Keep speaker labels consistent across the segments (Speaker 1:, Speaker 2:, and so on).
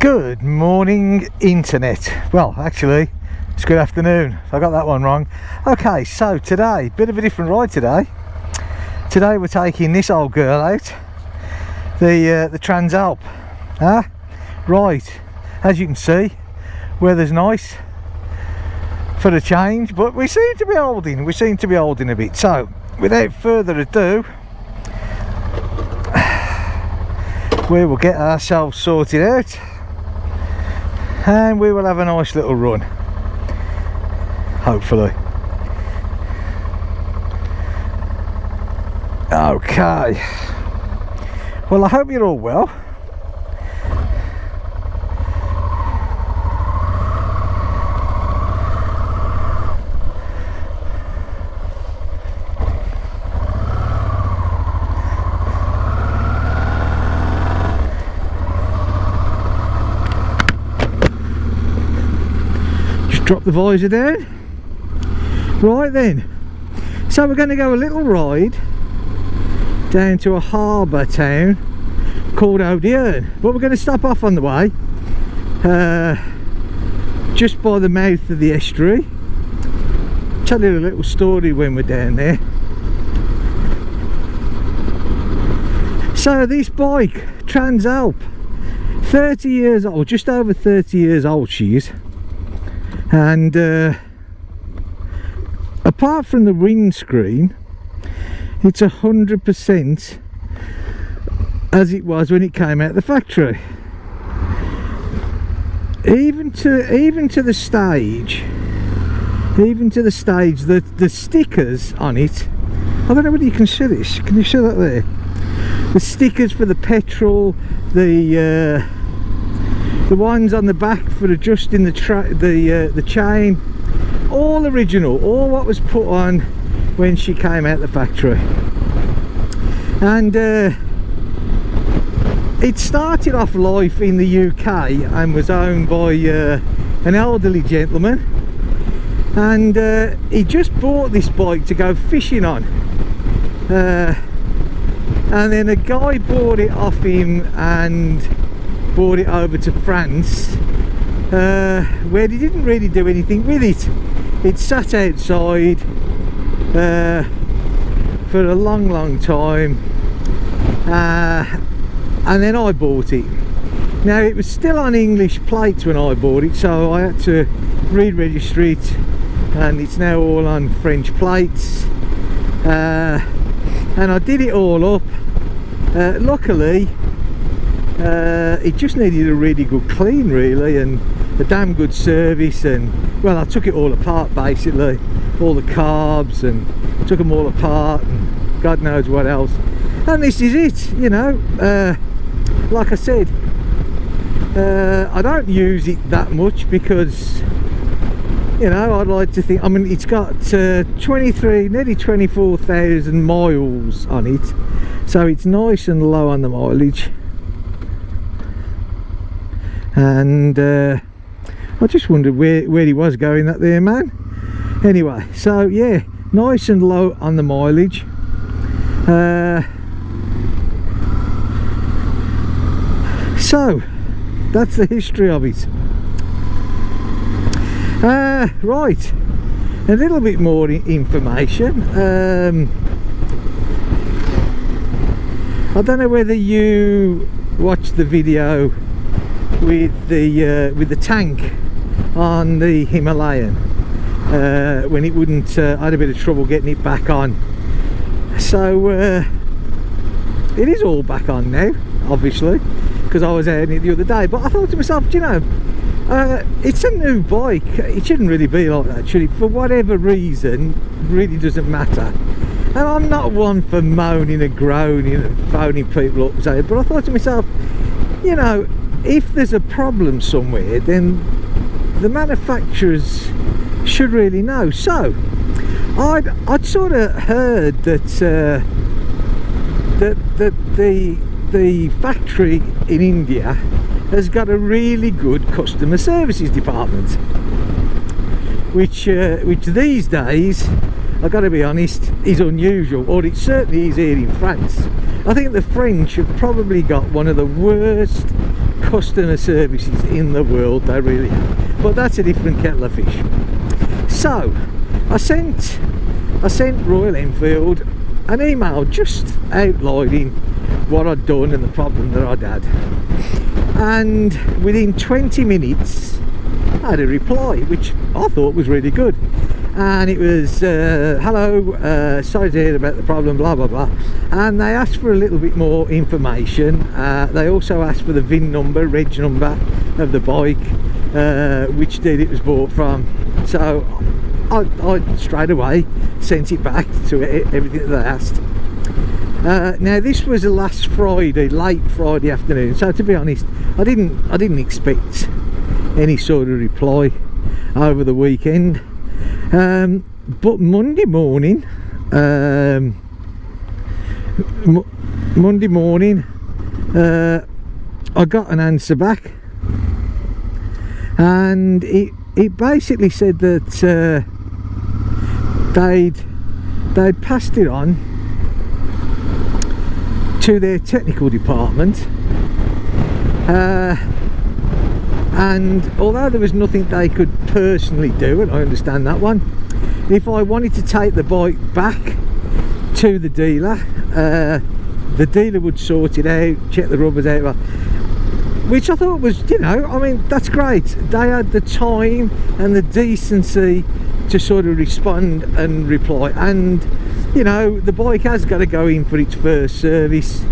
Speaker 1: Good morning, internet. Well, actually, it's good afternoon. I got that one wrong. Okay, so today, bit of a different ride today. Today we're taking this old girl out, the transalp. Right, as you can see, weather's nice for the change, but we seem to be holding a bit. So, without further ado, we will get ourselves sorted out and we will have a nice little run, hopefully. Okay, well, I hope you're all well. Drop the visor down. Right then, so we're going to go a little ride down to a harbour town called O'Dearn, but we're going to stop off on the way just by the mouth of the estuary. Tell you a little story when we're down there. So this bike, transalp, 30 years old, just over 30 years old she is. And apart from the windscreen, it's 100% as it was when it came out of the factory. Even to the stage that the stickers on it, I don't know whether you can see this. Can you see that there? The stickers for the petrol, the ones on the back for adjusting the chain, all original, all what was put on when she came out the factory. And it started off life in the UK and was owned by an elderly gentleman, and he just bought this bike to go fishing on, and then a guy bought it off him and brought it over to France, where he didn't really do anything with it. It sat outside for a long time, and then I bought it. Now it was still on English plates when I bought it, so I had to re-register it, and it's now all on French plates, and I did it all up. Luckily it just needed a really good clean, really, and a damn good service. And well, I took it all apart, basically, all the carbs, and took them all apart, and God knows what else. And this is it, you know. Like I said, I don't use it that much because, you know, I'd like to think, I mean, it's got 23, nearly 24,000 miles on it, so it's nice and low on the mileage. And I just wondered where he was going, that there man. Anyway, so yeah, nice and low on the mileage. So that's the history of it. Right, a little bit more information. I don't know whether you watched the video with the tank on the Himalayan when it wouldn't, I had a bit of trouble getting it back on. So it is all back on now, obviously, because I was out in it the other day. But I thought to myself, you know, it's a new bike, it shouldn't really be like that, should it? For whatever reason, really doesn't matter. And I'm not one for moaning and groaning and phoning people up and saying, but I thought to myself, you know, if there's a problem somewhere, then the manufacturers should really know. So I'd sort of heard that the factory in India has got a really good customer services department, which these days, I've got to be honest, is unusual, or it certainly is here in France. I think the French have probably got one of the worst customer services in the world, they really have. But that's a different kettle of fish. So I sent Royal Enfield an email just outlining what I'd done and the problem that I'd had, and within 20 minutes I had a reply which I thought was really good, and it was hello, sorry to hear about the problem, blah blah blah. And they asked for a little bit more information. They also asked for the VIN number, reg number of the bike, which dealer it was bought from. So I straight away sent it back to everything that they asked. Now this was last Friday, late Friday afternoon, so to be honest I didn't expect any sort of reply over the weekend, but Monday morning I got an answer back, and it basically said that they'd passed it on to their technical department, and although there was nothing they could personally do, and I understand that one, if I wanted to take the bike back to the dealer would sort it out, check the rubbers out, which I thought was, you know, I mean, that's great. They had the time and the decency to sort of respond and reply, and you know, the bike has got to go in for its first service.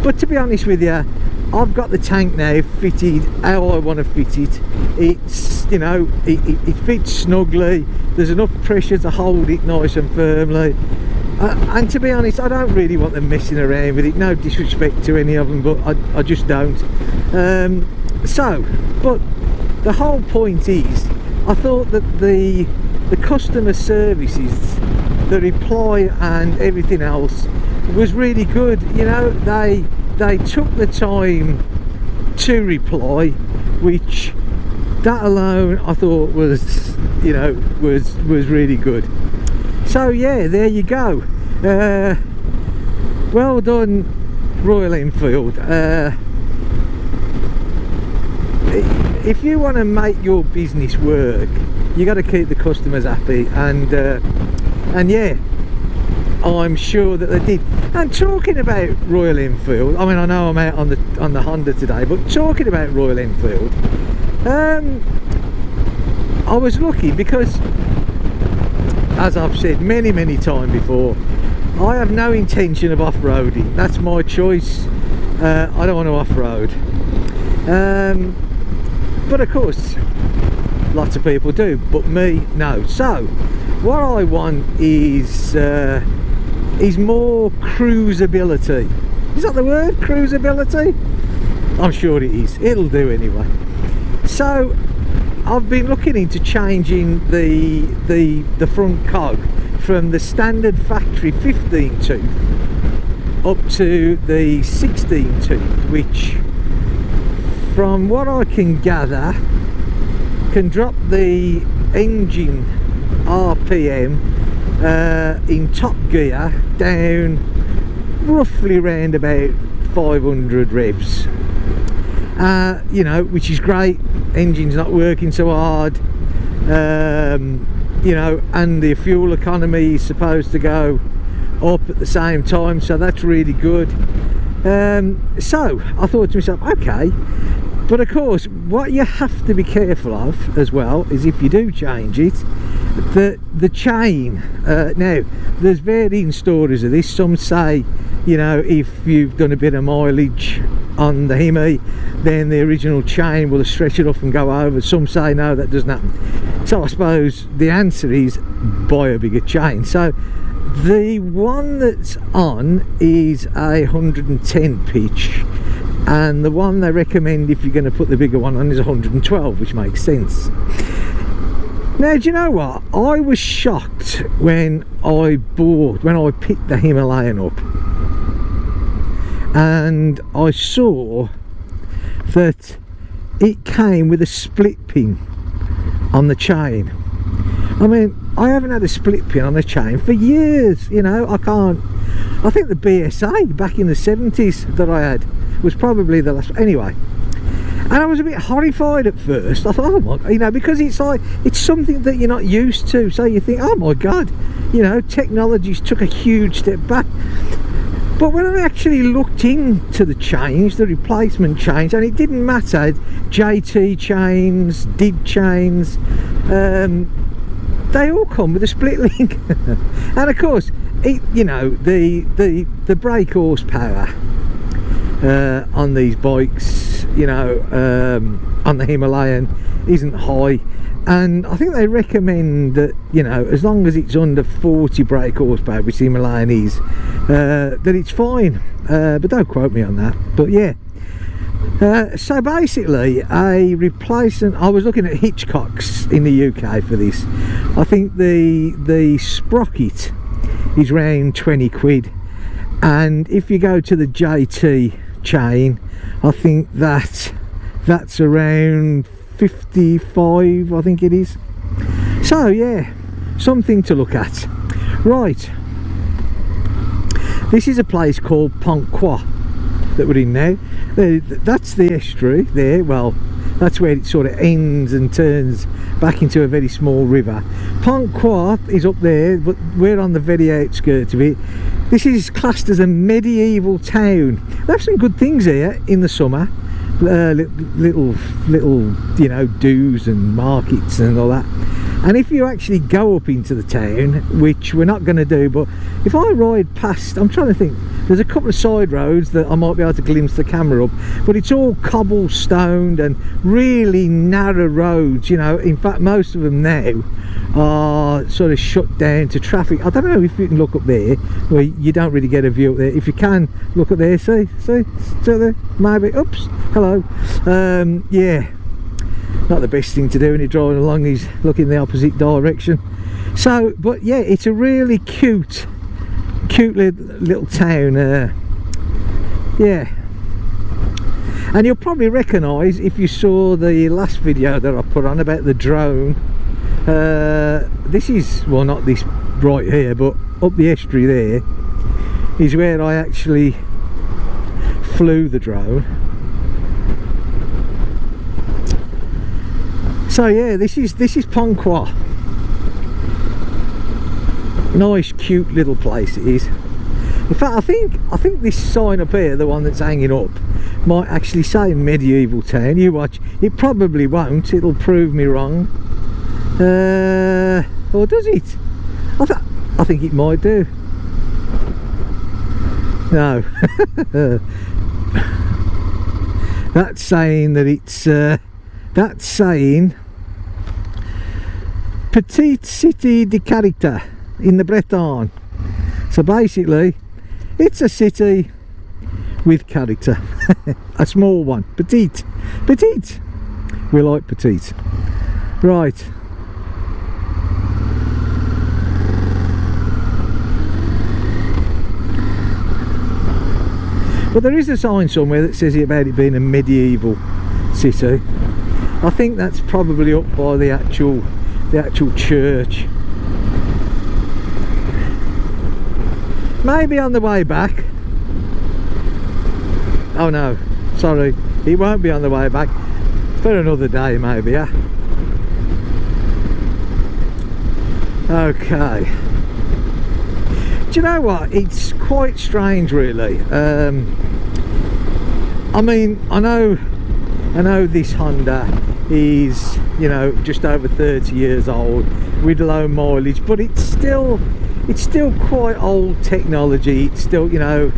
Speaker 1: But to be honest with you, I've got the tank now fitted how I want to fit it. It's, you know, it fits snugly, there's enough pressure to hold it nice and firmly, and to be honest I don't really want them messing around with it. No disrespect to any of them, but I just don't. So, but the whole point is, I thought that the customer services, the reply and everything else was really good. You know, they took the time to reply, which that alone I thought was, you know, was really good. So yeah, there you go. Well done, Royal Enfield. If you want to make your business work, you got to keep the customers happy, and yeah, I'm sure that they did. And talking about Royal Enfield, I mean, I know I'm out on the Honda today, but talking about Royal Enfield, I was lucky because, as I've said many times before, I have no intention of off-roading. That's my choice. I don't want to off-road, but of course lots of people do, but me, no. So what I want is more cruisability. Is that the word, cruisability? I'm sure it is. It'll do anyway. So I've been looking into changing the front cog from the standard factory 15 tooth up to the 16 tooth, which from what I can gather can drop the engine RPM in top gear down roughly around about 500 revs, you know, which is great. Engine's not working so hard, you know, and the fuel economy is supposed to go up at the same time, so that's really good. So I thought to myself, okay, but of course what you have to be careful of as well is, if you do change it, the chain. Now there's varying stories of this. Some say, you know, if you've done a bit of mileage on the Hemi, then the original chain will stretch it off and go over. Some say no, that doesn't happen. So I suppose the answer is buy a bigger chain. So the one that's on is a 110 pitch, and the one they recommend if you're going to put the bigger one on is 112, which makes sense. Now, do you know what? I was shocked when I picked the Himalayan up and I saw that it came with a split pin on the chain. I mean, I haven't had a split pin on a chain for years, you know. I think the BSA back in the 70s that I had was probably the last. Anyway, and I was a bit horrified at first. I thought, oh my, you know, because it's like, it's something that you're not used to, so you think, oh my god, you know, technology's took a huge step back. But when I actually looked into the change, the replacement change, and it didn't matter, JT chains, DID chains, they all come with a split link. And of course, it, you know, the brake horsepower on these bikes, you know, on the Himalayan isn't high, and I think they recommend that, you know, as long as it's under 40 brake horsepower, which the Himalayan is, that it's fine, but don't quote me on that. But yeah, so basically a replacement, I was looking at Hitchcock's in the UK for this. I think the sprocket is around 20 quid, and if you go to the JT chain, I think that's around 55, I think it is. So yeah, something to look at. Right, this is a place called Ponquois that we're in now. That's the estuary there. Well, that's where it sort of ends and turns back into a very small river. Ponquois is up there, but we're on the very outskirts of it. This is classed as a medieval town. They have some good things here in the summer. Little, you know, do's and markets and all that. And if you actually go up into the town, which we're not going to do, but if I ride past, I'm trying to think, there's a couple of side roads that I might be able to glimpse the camera up, but it's all cobblestoned and really narrow roads, you know. In fact, most of them now are sort of shut down to traffic. I don't know if you can look up there, where you don't really get a view up there. If you can look up there, see there, maybe, oops, hello. Yeah, not the best thing to do when you're driving along is look in the opposite direction. So, but yeah, it's a really cute little town. Yeah, and you'll probably recognise, if you saw the last video that I put on about the drone, this is, well, not this right here, but up the estuary there is where I actually flew the drone. So yeah, this is Ponquois. Nice, cute little place it is. In fact, I think this sign up here, the one that's hanging up, might actually say medieval town. You watch, it probably won't. It'll prove me wrong. Or does it? I think it might do. No. That's saying that it's that's saying Petite Cité de Character in the Breton. So basically it's a city with character. A small one. Petite. We like petite. Right, but there is a sign somewhere that says about it being a medieval city. I think that's probably up by the actual church. Maybe on the way back. Oh no, sorry, it won't be on the way back. For another day maybe, yeah. Okay. Do you know what? It's quite strange, really. I mean, I know this Honda is, you know, just over 30 years old with low mileage, but it's still quite old technology. It's still, you know,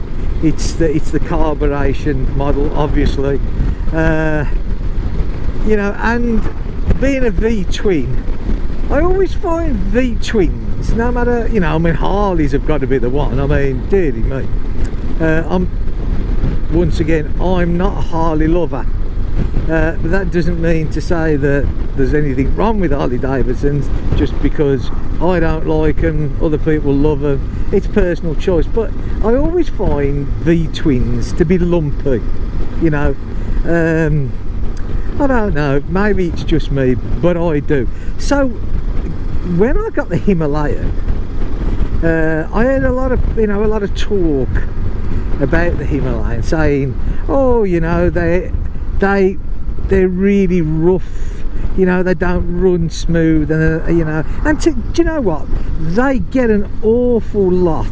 Speaker 1: it's the carburation model, obviously, you know, and being a V-twin, I always find V-twins, no matter, you know, I mean, Harleys have got to be the one. I mean, dearly me. Once again, I'm not a Harley lover, but that doesn't mean to say that there's anything wrong with Harley Davidsons just because I don't like them, other people love them. It's personal choice, but I always find V-twins to be lumpy, you know. I don't know, maybe it's just me, but I do. So when I got the Himalayan, I had a lot of talk about the Himalayan, saying, oh, you know, they're really rough, you know, they don't run smooth, and you know, and do you know what, they get an awful lot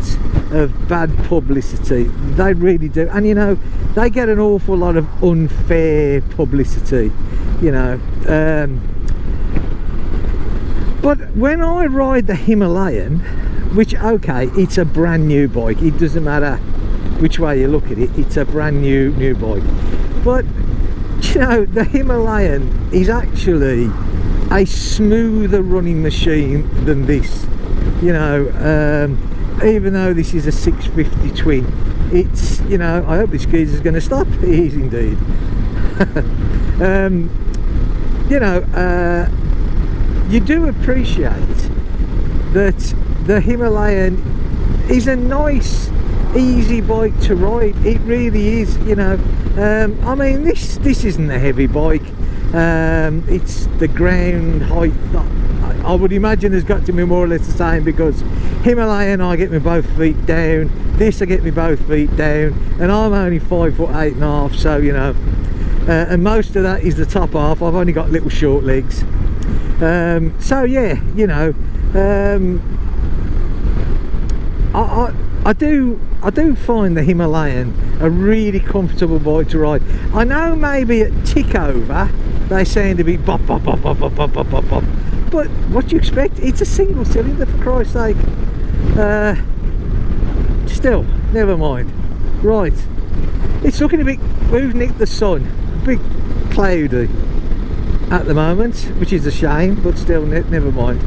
Speaker 1: of bad publicity, they really do. And you know, they get an awful lot of unfair publicity, you know. But when I ride the Himalayan, which, okay, it's a brand new bike, it doesn't matter which way you look at it, it's a brand new bike, but you know, the Himalayan is actually a smoother running machine than this, you know. Even though this is a 650 twin, it's, you know, I hope this geezer's going to stop. It is indeed. You know, you do appreciate that the Himalayan is a nice, easy bike to ride. It really is, you know. I mean, this isn't a heavy bike. It's the ground height that I would imagine has got to be more or less the same, because Himalayan I get me both feet down, this I get me both feet down, and I'm only 5'8.5", so you know, and most of that is the top half. I've only got little short legs, so yeah, you know, I do find the Himalayan a really comfortable bike to ride. I know maybe at tick over they sound to be bop bop bop bop bop bop bop bop, but what do you expect? It's a single cylinder, for Christ's sake. Still, never mind. Right, it's looking a bit, we've nicked the sun, a bit cloudy at the moment, which is a shame, but still, never mind.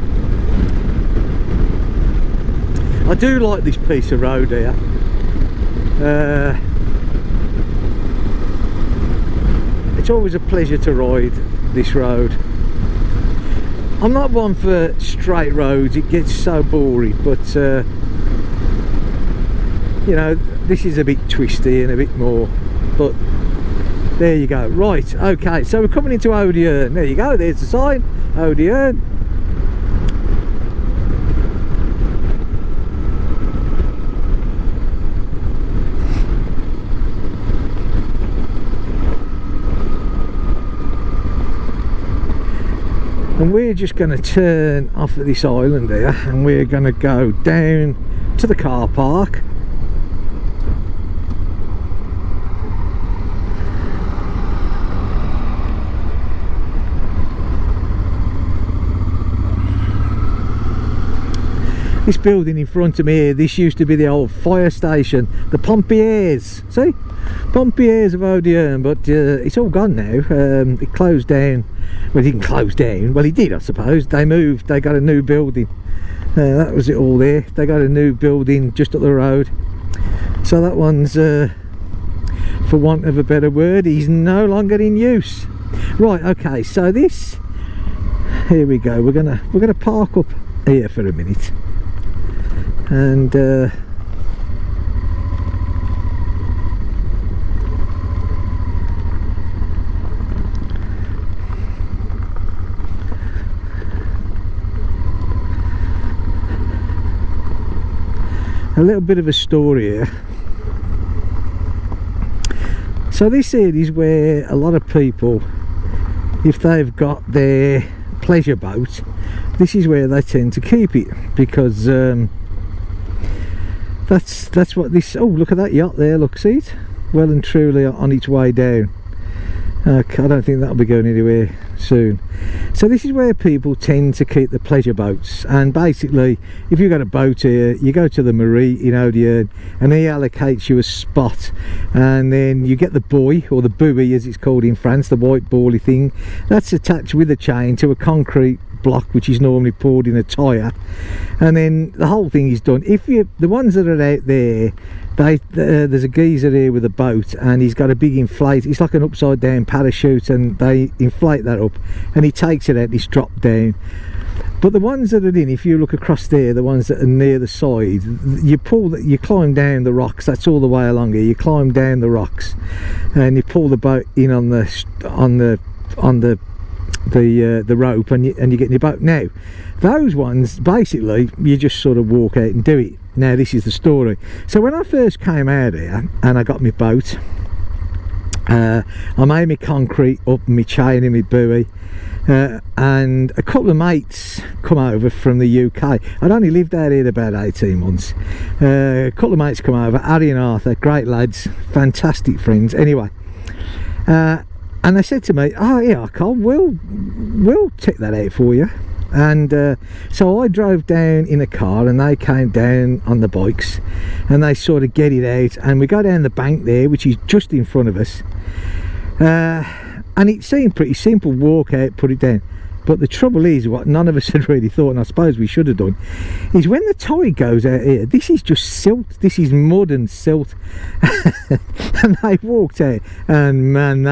Speaker 1: I do like this piece of road here. It's always a pleasure to ride this road. I'm not one for straight roads, it gets so boring, but you know, this is a bit twisty and a bit more, but there you go. Right, okay, so we're coming into Odeon. There you go, there's the sign, Odeon. And we're just going to turn off at this island here, and we're going to go down to the car park. This building in front of me here, this used to be the old fire station, the Pompiers. See? Pompiers of Odeon, but it's all gone now. It closed down. Well, it didn't close down. Well, it did, I suppose. They moved, they got a new building. That was it all there. They got a new building just up the road. So that one's, for want of a better word, is no longer in use. Right, okay, so this, here we go. We're gonna park up here for a minute. And a little bit of a story here. So this here is where a lot of people, if they've got their pleasure boat, this is where they tend to keep it, because that's what this, oh, look at that yacht there, look, see it, well and truly on its way down. I don't think that'll be going anywhere soon. So this is where people tend to keep the pleasure boats, and basically if you've got a boat here, you go to the Marie in Odeon and he allocates you a spot, and then you get the buoy, or the buoy as it's called in France, the white bally thing that's attached with a chain to a concrete block which is normally poured in a tyre, and then the whole thing is done. If you, the ones that are out there, there's a geezer here with a boat, and he's got a big inflate, it's like an upside down parachute, and they inflate that up and he takes it out, it's dropped down. But the ones that are in, if you look across there, the ones that are near the side, you climb down the rocks, that's all the way along here, you climb down the rocks and you pull the boat in on the rope, and you get in your boat. Now those ones, basically you just sort of walk out and do it. Now this is the story. So when I first came out here and I got my boat, I made my concrete up, my chain and my buoy, and a couple of mates come over from the UK. I'd only lived out here about 18 months. A couple of mates come over, Harry and Arthur, great lads, fantastic friends. Anyway, and they said to me, oh yeah, Carl, we'll check that out for you. And so I drove down in a car and they came down on the bikes and they sort of get it out, and we go down the bank there, which is just in front of us, and it seemed pretty simple, walk out, put it down. But the trouble is, what none of us had really thought, and I suppose we should have done, is when the tide goes out here, this is just silt, this is mud and silt. And they walked out and man,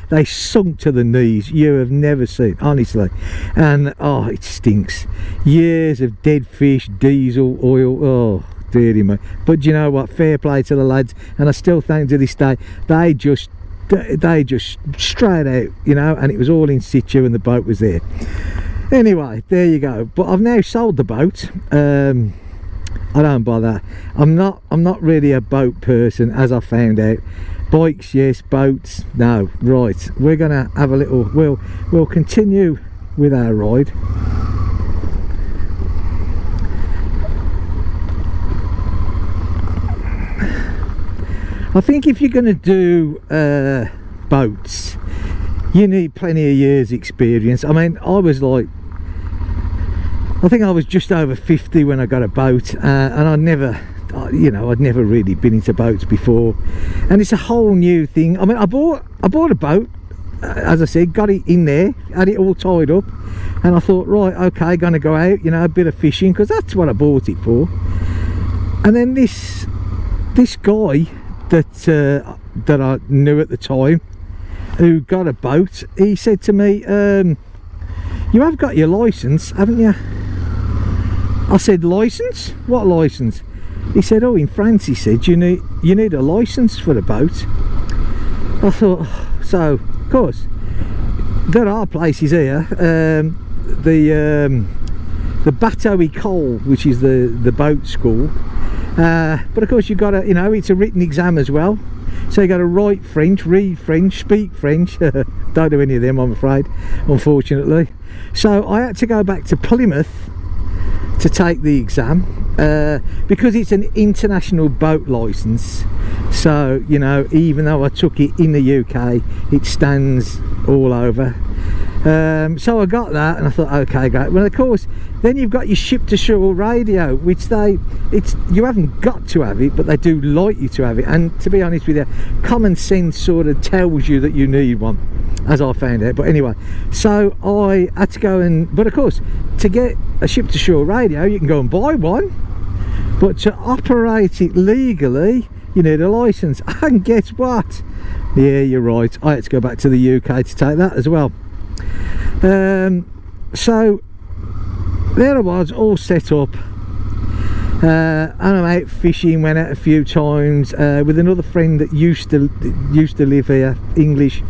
Speaker 1: they sunk to the knees. You have never seen, honestly. And oh, it stinks. Years of dead fish, diesel, oil, oh dearie me. But you know what, fair play to the lads, and I still think to this day, they just straight out, you know, and it was all in situ and the boat was there. Anyway, there you go. But I've now sold the boat. I don't bother. I'm not really a boat person, as I found out. Bikes yes, boats no. Right, we're gonna have a little, we'll continue with our ride. I think if you're going to do boats, you need plenty of years experience. I mean, I think I was just over 50 when I got a boat, and I'd never really been into boats before, and it's a whole new thing. I mean, I bought a boat, as I said, got it in there, had it all tied up, and I thought, right, okay, gonna go out, you know, a bit of fishing, because that's what I bought it for. And then this guy that I knew at the time, who got a boat, he said to me, you have got your license, haven't you? I said, license? What license? He said, oh, in France, he said, you need a license for a boat. I thought, oh, so of course there are places here, the Bateau École, which is the boat school. But of course you've got to, you know, it's a written exam as well, so you got to write French, read French, speak French. Don't do any of them, I'm afraid, unfortunately. So I had to go back to Plymouth to take the exam, because it's an international boat license. So, you know, even though I took it in the UK, it stands all over. So I got that and I thought, okay, great. Well, of course, then you've got your ship to shore radio, which you haven't got to have it, but they do like you to have it. And to be honest with you, common sense sort of tells you that you need one, as I found out. But anyway, so I had to go but of course, to get a ship to shore radio, you can go and buy one, but to operate it legally, you need a license. And guess what? Yeah, you're right, I had to go back to the UK to take that as well. So there I was, all set up, and I'm out fishing, went out a few times with another friend that used to live here, English,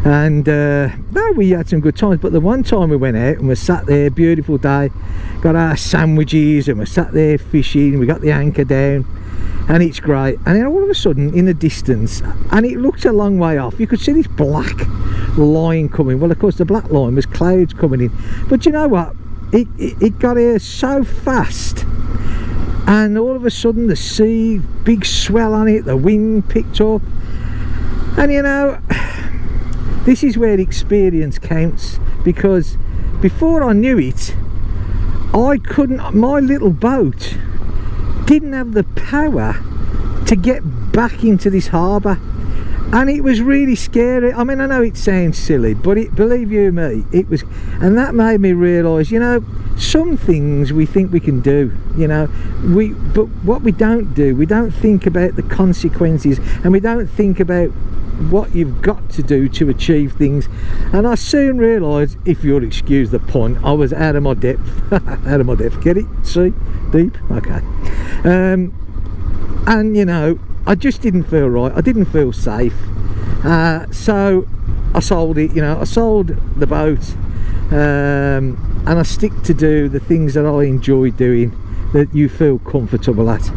Speaker 1: and no, we had some good times. But the one time we went out and we sat there, beautiful day, got our sandwiches and we sat there fishing, we got the anchor down, and it's great. And then all of a sudden, in the distance, and it looked a long way off, you could see this black line coming. Well, of course the black line was clouds coming in, but you know what, it got here so fast, and all of a sudden the sea, big swell on it, the wind picked up, and you know, this is where experience counts, because before I knew it, my little boat didn't have the power to get back into this harbour, and it was really scary. I mean, I know it sounds silly, but believe you me, it was. And that made me realise, you know, some things we think we can do, you know, but what we don't do, we don't think about the consequences, and we don't think about what you've got to do to achieve things. And I soon realised, if you'll excuse the pun, I was out of my depth. Out of my depth, get it? See? Deep? Okay. And you know, I just didn't feel right, I didn't feel safe, so I sold it. You know, I sold the boat, and I stick to do the things that I enjoy doing, that you feel comfortable at.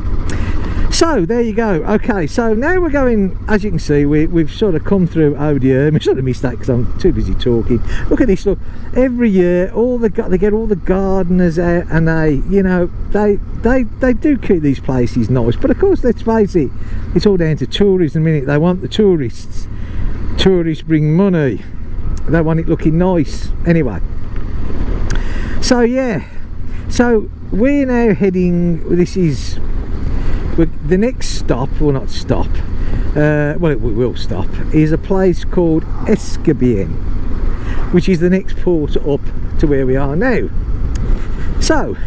Speaker 1: So there you go. Okay, so now we're going, as you can see, we've sort of come through Odium. We sort of missed that because I'm too busy talking. Look at this. Look, every year they get all the gardeners out, and they do keep these places nice. But of course, let's face it, it's all down to tourism, isn't it? They want the tourists. Tourists bring money. They want it looking nice. Anyway, so yeah, so we're now heading. This is. The next stop, well not stop, well it will stop, is a place called Escabien, which is the next port up to where we are now. So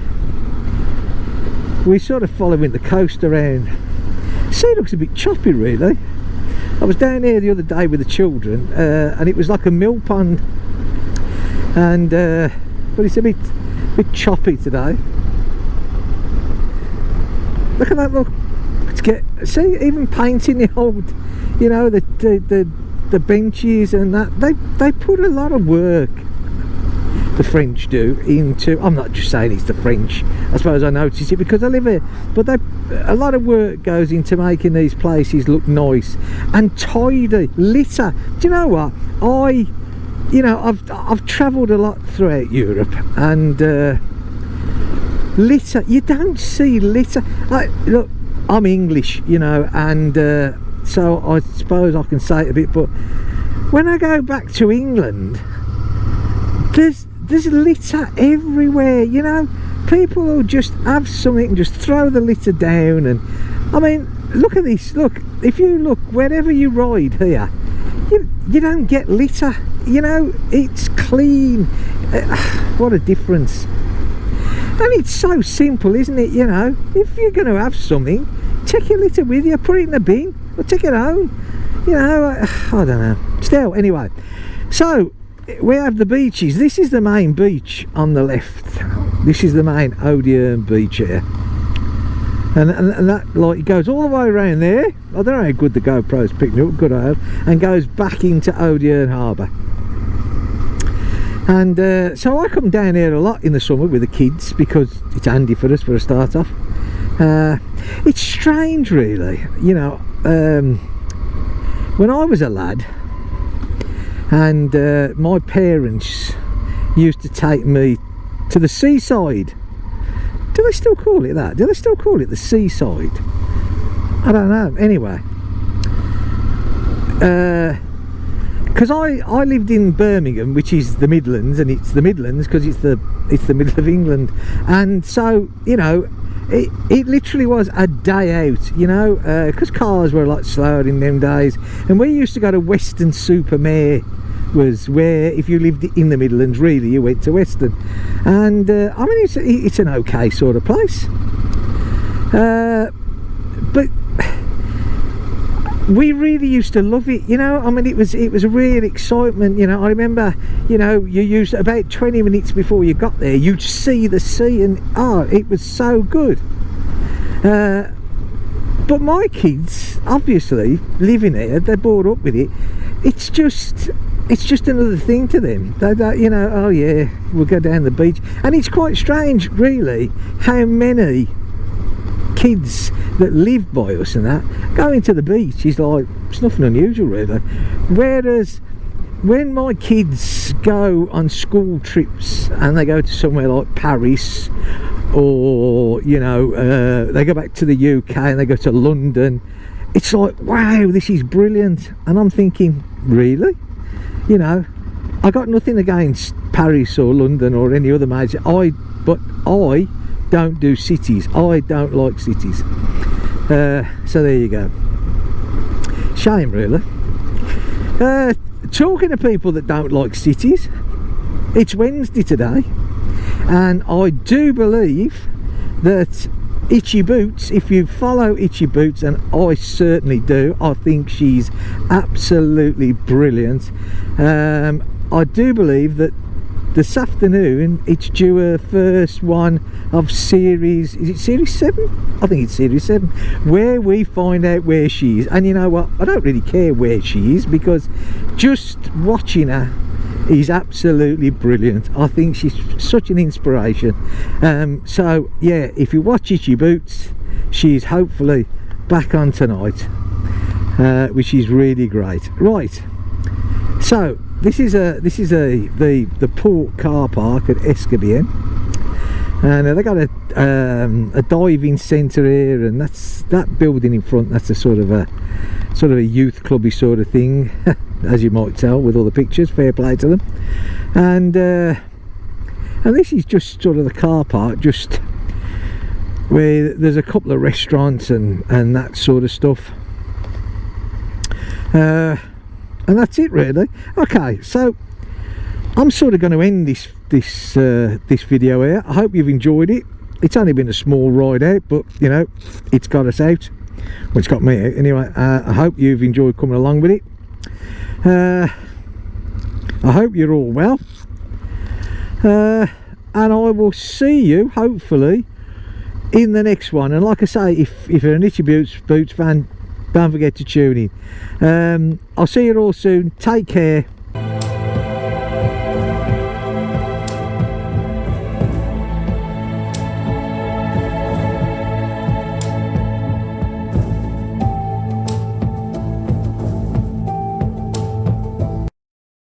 Speaker 1: we're sort of following the coast around. See, it looks a bit choppy really. I was down here the other day with the children, and it was like a mill pond, and but it's a bit choppy today. Look at that, look. See, even painting the old, you know, the benches and that, they put a lot of work, the French do, into, I'm not just saying it's the French, I suppose I notice it because I live here, but a lot of work goes into making these places look nice and tidy. Litter, do you know what, I've travelled a lot throughout Europe, and litter, you don't see litter. Look, I'm English, you know, and so I suppose I can say it a bit, but when I go back to England, there's litter everywhere, you know. People will just have something and just throw the litter down, and I mean, look at this, look, if you look wherever you ride here, you don't get litter, you know, it's clean. What a difference. And it's so simple, isn't it? You know, if you're going to have something, take your litter with you, put it in the bin, or take it home. You know, I don't know. Still, anyway. So, we have the beaches. This is the main beach on the left. This is the main Odium beach here. And that, like, it goes all the way around there. I don't know how good the GoPro's picked me up, good I have. And goes back into Odium Harbour. And so I come down here a lot in the summer with the kids because it's handy for us for a start off. It's strange really, you know, when I was a lad and my parents used to take me to the seaside. Do they still call it that? Do they still call it the seaside? I don't know. Anyway, because I lived in Birmingham, which is the Midlands, and it's the Midlands because it's the middle of England, and so, you know, it literally was a day out, you know, because cars were a lot slower in them days, and we used to go to Weston-super-Mare, was where, if you lived in the Midlands, really, you went to Weston. And I mean, it's an okay sort of place, but we really used to love it, you know. I mean, it was a real excitement, you know. I remember, you know, you used about 20 minutes before you got there, you'd see the sea, and it was so good. But my kids, obviously, living here, they're brought up with it. It's just another thing to them. They, you know, oh yeah, we'll go down the beach. And it's quite strange, really, how many kids that live by us and that going to the beach is like, it's nothing unusual really. Whereas when my kids go on school trips and they go to somewhere like Paris, or, you know, they go back to the UK and they go to London, it's like, wow, this is brilliant. And I'm thinking, really? You know, I got nothing against Paris or London or any other major, but I don't do cities. I don't like cities. So there you go. Shame really. Talking to people that don't like cities, it's Wednesday today, and I do believe that Itchy Boots, if you follow Itchy Boots, and I certainly do, I think she's absolutely brilliant. I do believe that this afternoon it's due her first one of series, is it series 7? I think it's series 7, where we find out where she is. And you know what, I don't really care where she is, because just watching her is absolutely brilliant. I think she's such an inspiration. So yeah, if you watch Itchy Boots, she's hopefully back on tonight, which is really great. Right, so this is the port car park at Escobian, and they got a diving centre here, and that building in front, that's a sort of a youth clubby sort of thing, as you might tell with all the pictures. Fair play to them. And this is just sort of the car park, just where there's a couple of restaurants and that sort of stuff, and that's it really. Okay, so I'm sort of going to end this video here. I hope you've enjoyed it. It's only been a small ride out, but you know, it's got us out. Well, it's got me out anyway. I hope you've enjoyed coming along with it. I hope you're all well, and I will see you hopefully in the next one. And like I say, if you're an Itchy Boots fan, don't forget to tune in. I'll see you all soon. Take care.